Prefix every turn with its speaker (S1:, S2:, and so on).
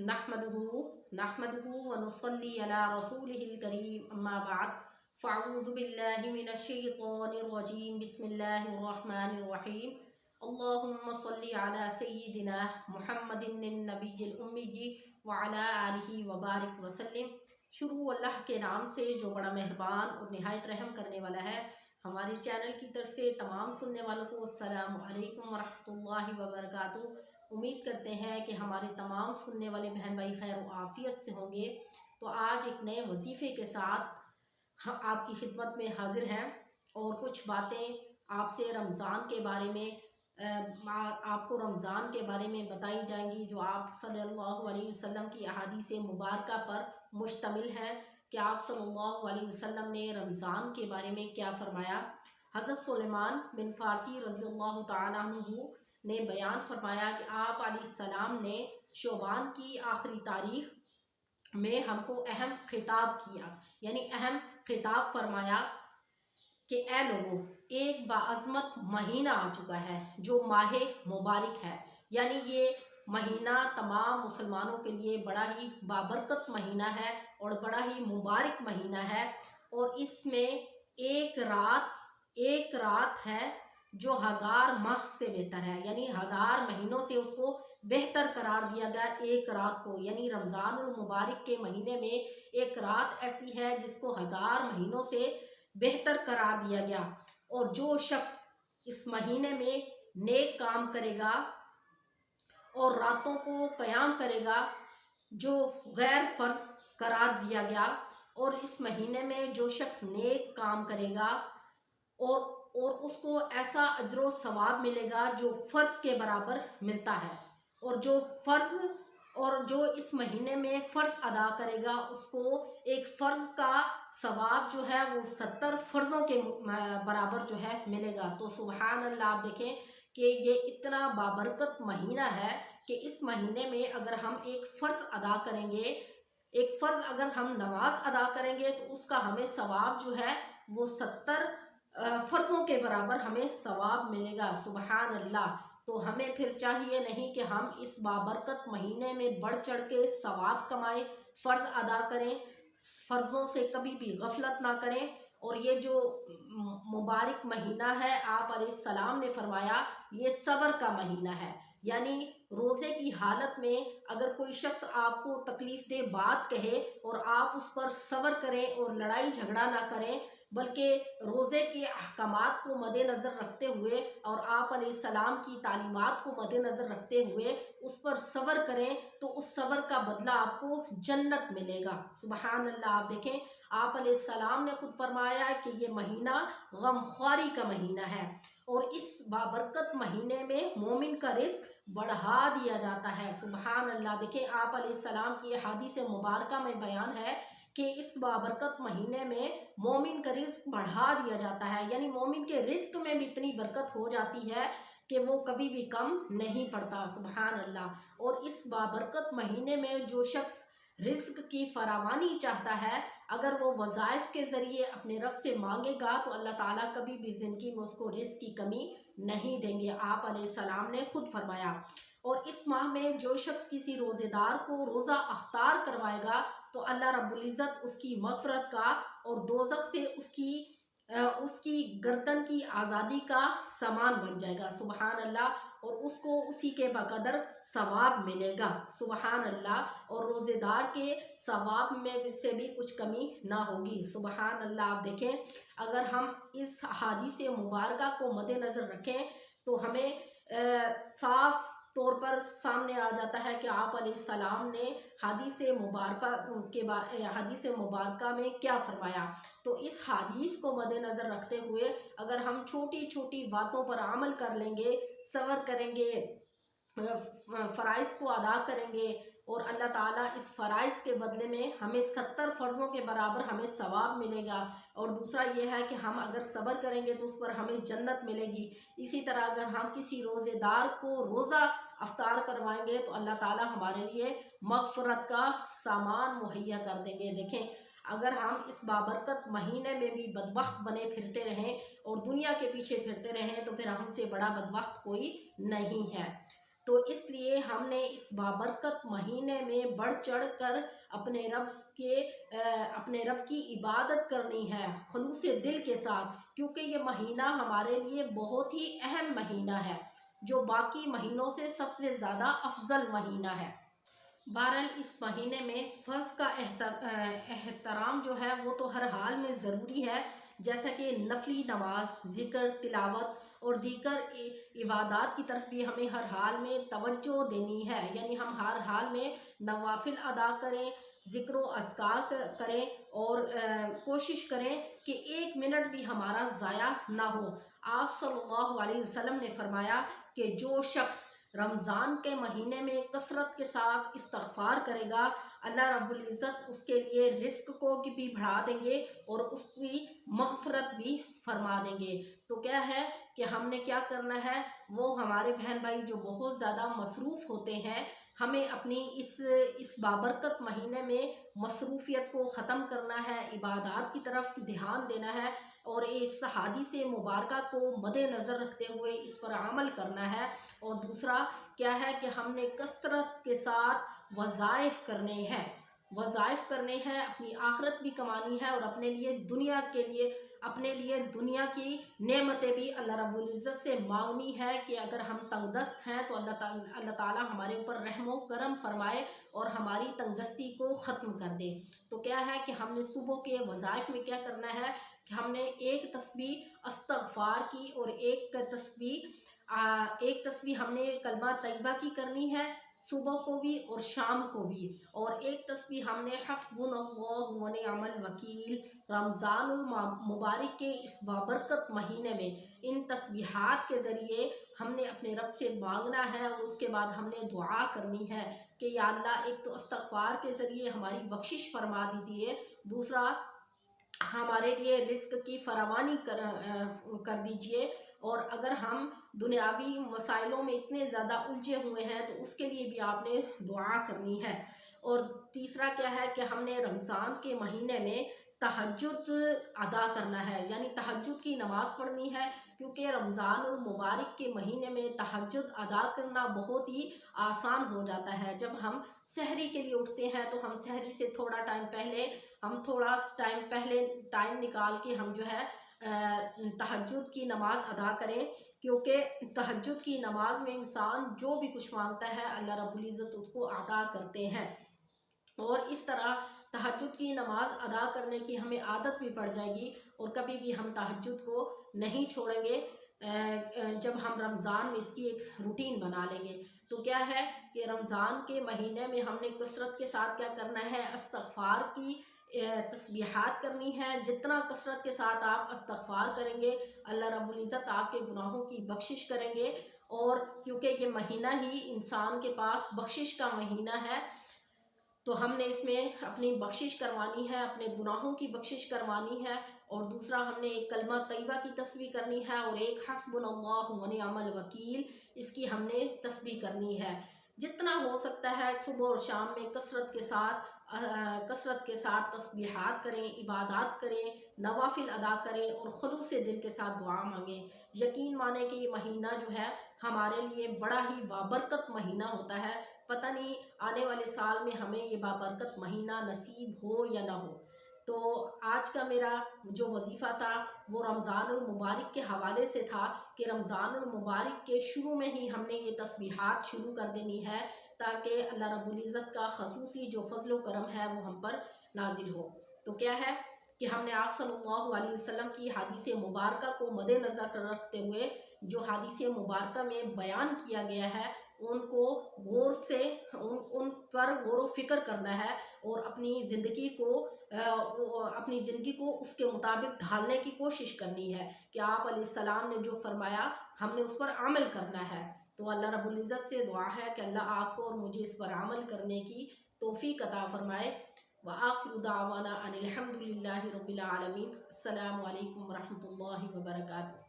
S1: नहमदुहु नहमदुहु व नुसल्ली अला रसूलिहिल करीम अम्मा बाद फ़अऊज़ु बिल्लाहि मिनश शैतानिर रजीम बिस्मिल्लाहिर रहमानिर रहीम अल्लाहुम्मा सल्ली अला सय्यिदिना मुहम्मदिन नबिय्यिल उम्मी व अला आलिहि व बारिक व सल्लिम। शुरू अल्लाह के नाम से जो बड़ा मेहरबान और निहायत रहम करने वाला है। हमारे चैनल की तरफ से तमाम सुनने वालों को अस्सलामु अलैकुम व रहमतुल्लाहि व बरकातुहू। उम्मीद करते हैं कि हमारे तमाम सुनने वाले बहन भाई खैर व आफियत से होंगे। तो आज एक नए वजीफ़े के साथ हम आपकी खिदमत में हाजिर हैं और कुछ बातें आपसे रमज़ान के बारे में आपको रमज़ान के बारे में बताई जाएंगी जो आप सल्लल्लाहु अलैहि वसल्लम की अहादीस मुबारका पर मुश्तमिल है कि आप सल्लल्लाहु अलैहि वसल्लम ने रमज़ान के बारे में क्या फरमाया। हज़रत सुलेमान बिन फ़ारसी रज़ियल्लाहु तआला अन्हु ने बयान फरमाया कि आप अलैहिस्सलाम ने शोबान की आखिरी तारीख में हमको अहम खिताब किया, यानी अहम खिताब फरमाया कि ए लोगों, एक बाअज़मत महीना आ चुका है जो माह मुबारक है। यानी ये महीना तमाम मुसलमानों के लिए बड़ा ही बाबरकत महीना है और बड़ा ही मुबारक महीना है। और इसमें एक रात है जो 1000 माह से बेहतर है, यानी 1000 महीनों से उसको बेहतर करार दिया गया एक रात को। यानी रमज़ानुल मुबारक के महीने में एक रात ऐसी है जिसको 1000 महीनों से बेहतर करार दिया गया। और जो शख्स इस महीने में नेक काम करेगा और रातों को क़याम करेगा जो गैर फ़र्ज करार दिया गया, और इस महीने में जो शख्स नेक काम करेगा और उसको ऐसा अजर सवाब मिलेगा जो फ़र्ज के बराबर मिलता है। और जो इस महीने में फ़र्ज अदा करेगा उसको एक फ़र्ज का सवाब जो है वो 70 फ़र्ज़ों के बराबर जो है मिलेगा। तो सुबहान अल्लाह, आप देखें कि ये इतना बाबरकत महीना है कि इस महीने में अगर हम एक फ़र्ज अदा करेंगे, एक फ़र्ज अगर हम नमाज अदा करेंगे तो उसका हमें सवाब जो है वो 70 फ़र्ज़ों के बराबर हमें सवाब मिलेगा। सुबहान अल्लाह। तो हमें फिर चाहिए नहीं कि हम इस बाबरकत महीने में बढ़ चढ़ के सवाब कमाएं, फ़र्ज़ अदा करें, फ़र्ज़ों से कभी भी गफलत ना करें। और ये जो मुबारक महीना है, आप अलैहिस्सलाम ने फरमाया ये सब्र का महीना है। यानी रोज़े की हालत में अगर कोई शख्स आपको तकलीफ़ दे बात कहे और आप उस पर सब्र करें और लड़ाई झगड़ा ना करें, बल्कि रोज़े के अहकामात को मद्देनज़र रखते हुए और आप अलैहिस्सलाम की तालीमात को मद्देनज़र रखते हुए उस पर सब्र करें, तो उस सब्र का बदला आपको जन्नत मिलेगा। सुबहान अल्लाह। आप देखें, आप अलैहिस्सलाम ने खुद फरमाया है कि ये महीना गमख्वारी का महीना है और इस बाबरकत महीने में मोमिन का रिज़्क़ बढ़ा दिया जाता है। सुबहान अल्लाह। देखें, आप अलैहिस्सलाम की हदीस मुबारका में बयान है कि इस बाबरकत महीने में मोमिन का रिज़्क़ बढ़ा दिया जाता है, यानी मोमिन के रिज़्क़ में भी इतनी बरकत हो जाती है कि वो कभी भी कम नहीं पड़ता। सुबहान अल्लाह। और इस बाबरकत महीने में जो शख्स रिज़्क़ की फरावानी चाहता है, अगर वो वज़ाइफ के ज़रिए अपने रब से मांगेगा तो अल्लाह ताला कभी भी ज़िंदगी में उसको रिज़्क़ की कमी नहीं देंगे। आप अलैहिस्सलाम ने खुद फरमाया। और इस माह में जो शख्स किसी रोज़ेदार को रोज़ा अफ्तार करवाएगा तो अल्लाह रब्बुल इज़्ज़त उसकी मग़फ़िरत का और दोज़ख से उसकी गर्दन की आज़ादी का सामान बन जाएगा। सुबहान अल्लाह। और उसको उसी के बक़दर सवाब मिलेगा। सुबहान अल्लाह। और रोज़ेदार के सवाब में से भी कुछ कमी ना होगी। सुबहान अल्लाह। आप देखें, अगर हम इस हदीस मुबारका को मद्देनज़र रखें तो हमें साफ़ तौर पर सामने आ जाता है कि आप अलैहिस्सलाम ने हदीस मुबारका में क्या फरमाया। तो इस हदीस को मद्देनज़र रखते हुए अगर हम छोटी छोटी बातों पर अमल कर लेंगे, सब्र करेंगे, फ़राइज़ को अदा करेंगे और अल्लाह ताला इस फ़राइज़ के बदले में हमें 70 फ़र्ज़ों के बराबर हमें सवाब मिलेगा। और दूसरा ये है कि हम अगर सब्र करेंगे तो उस पर हमें जन्नत मिलेगी। इसी तरह अगर हम किसी रोज़ेदार को रोज़ा अफ्तार करवाएंगे तो अल्लाह ताला हमारे लिए मग़फ़िरत का सामान मुहैया कर देंगे। देखें, अगर हम इस बाबरकत महीने में भी बदबख्त बने फिरते रहें और दुनिया के पीछे फिरते रहें तो फिर हमसे बड़ा बदबख्त कोई नहीं है। तो तो इसलिए हमने इस बाबरकत महीने में बढ़ चढ़ कर अपने अपने रब की इबादत करनी है खुलूस दिल के साथ, क्योंकि ये महीना हमारे लिए बहुत ही अहम महीना है, जो बाकी महीनों से सबसे ज़्यादा अफजल महीना है। बहरहाल इस महीने में फ़र्ज़ का एहतराम जो है वो तो हर हाल में ज़रूरी है, जैसा कि नफली नमाज, ज़िक्र, तिलावत और दीगर इबादात की तरफ भी हमें हर हाल में तवज्जो देनी है। यानी हम हर हाल में नवाफिल अदा करें, ज़िक्र व अज़कार करें और कोशिश करें कि एक मिनट भी हमारा ज़ाया ना हो। आप सल्लल्लाहु अलैहि वसल्लम ने फरमाया कि जो शख्स रमज़ान के महीने में कसरत के साथ इस्तग़फ़ार करेगा, अल्लाह रब्बुल इज़्ज़त उसके लिए रिज़्क़ को भी बढ़ा देंगे और उसकी मग़फ़िरत भी फरमा देंगे। तो क्या है कि हमने क्या करना है, वो हमारे बहन भाई जो बहुत ज़्यादा मसरूफ़ होते हैं, हमें अपनी इस बाबरकत महीने में मसरूफ़ियत को ख़त्म करना है, इबादात की तरफ ध्यान देना है और इस हदीस मुबारका को मद्देनज़र रखते हुए इस पर अमल करना है। और दूसरा क्या है कि हमने कसरत के साथ वज़ाइफ करने हैं, अपनी आखिरत भी कमानी है और अपने लिए दुनिया की नेमतें भी अल्लाह रब्बुल इज़्ज़त से मांगनी है कि अगर हम तंगदस्त हैं तो अल्लाह ताला हमारे ऊपर रहम व करम फरमाए और हमारी तंगदस्ती को ख़त्म कर दे। तो क्या है कि हमने सुबह के वज़ाइफ में क्या करना है कि हमने एक तस्बीह इस्तग़फ़ार की और एक तस्बीह हमने कलमा तैयबा की करनी है सुबह को भी और शाम को भी, और एक तस्बीह हमने हस्बुनल्लाहु व निअमल वकील रमज़ानुल मुबारक के इस बाबरकत महीने में इन तस्बीहात के ज़रिए हमने अपने रब से मांगना है और उसके बाद हमने दुआ करनी है कि या अल्लाह, एक तो इस्तग़फ़ार के ज़रिए हमारी बख्शिश फरमा दीजिए, दूसरा हमारे लिए रिस्क की फरावानी कर दीजिए, और अगर हम दुनियावी मसाइलों में इतने ज़्यादा उलझे हुए हैं तो उसके लिए भी आपने दुआ करनी है। और तीसरा क्या है कि हमने रमज़ान के महीने में तहज्जुद अदा करना है, यानी तहज्जुद की नमाज़ पढ़नी है, क्योंकि रमज़ानुल मुबारक के महीने में तहज्जुद अदा करना बहुत ही आसान हो जाता है। जब हम सहरी के लिए उठते हैं तो हम सहरी से थोड़ा टाइम पहले टाइम निकाल के हम जो है तहज्जुद की नमाज़ अदा करें, क्योंकि तहज्जुद की नमाज में इंसान जो भी कुछ मांगता है अल्लाह रब्बुल इज़्ज़त उसको अता करते हैं। और इस तरह तहज्जुद की नमाज अदा करने की हमें आदत भी पड़ जाएगी और कभी भी हम तहज्जुद को नहीं छोड़ेंगे जब हम रमज़ान में इसकी एक रूटीन बना लेंगे। तो क्या है कि रमज़ान के महीने में हमने कसरत के साथ क्या करना है, इस्तग़फ़ार की तस्बीहात करनी है। जितना कसरत के साथ आप इस्तग़फ़ार करेंगे अल्लाह रब्बुल इज़्ज़त आपके गुनाहों की बख्शिश करेंगे, और क्योंकि ये महीना ही इंसान के पास बख्शिश का महीना है, तो हमने इसमें अपनी बख्शिश करवानी है, अपने गुनाहों की बख्शिश करवानी है। और दूसरा हमने एक कलमा तैयबा की तस्बीह करनी है और एक हस्बुनल्लाहु व निअमल वकील इसकी हमने तस्बीह करनी है। जितना हो सकता है सुबह और शाम में कसरत के साथ तस्बीहात करें, इबादत करें, नवाफिल अदा करें और खुलूस से दिल के साथ दुआ मांगें। यकीन माने कि ये महीना जो है हमारे लिए बड़ा ही बाबरकत महीना होता है। पता नहीं आने वाले साल में हमें ये बाबरकत महीना नसीब हो या ना हो। तो आज का मेरा जो वजीफ़ा था वो रमज़ानुल मुबारक के हवाले से था कि रमज़ानुल मुबारक के शुरू में ही हमने ये तस्बीहात शुरू कर देनी है, ताकि अल्लाह रब्बुल इज़्ज़त का ख़ुसूसी जो फ़ज़ल व करम है वो हम पर नाजिल हो। तो क्या है कि हमने आप सल्लल्लाहु अलैहि वसल्लम की हदीस मुबारका को मद्देनज़र रखते हुए जो हदीस मुबारका में बयान किया गया है उनको गौर से उन पर गौर व फ़िक्र करना है और अपनी ज़िंदगी को उसके मुताबिक ढालने की कोशिश करनी है कि आप अलैहिस्सलाम ने जो फरमाया हमने उस पर अमल करना है। तो अल्लाह रब्बुल इज़्ज़त से दुआ है कि अल्लाह आपको और मुझे इस पर अमल करने की तौफ़ीक अता फ़रमाए। व आखिरु दावाना अनिल हम्दुलिल्लाहि रब्बिल आलमीन। अस्सलामु अलैकुम व रहमतुल्लाहि व बरकातुहू।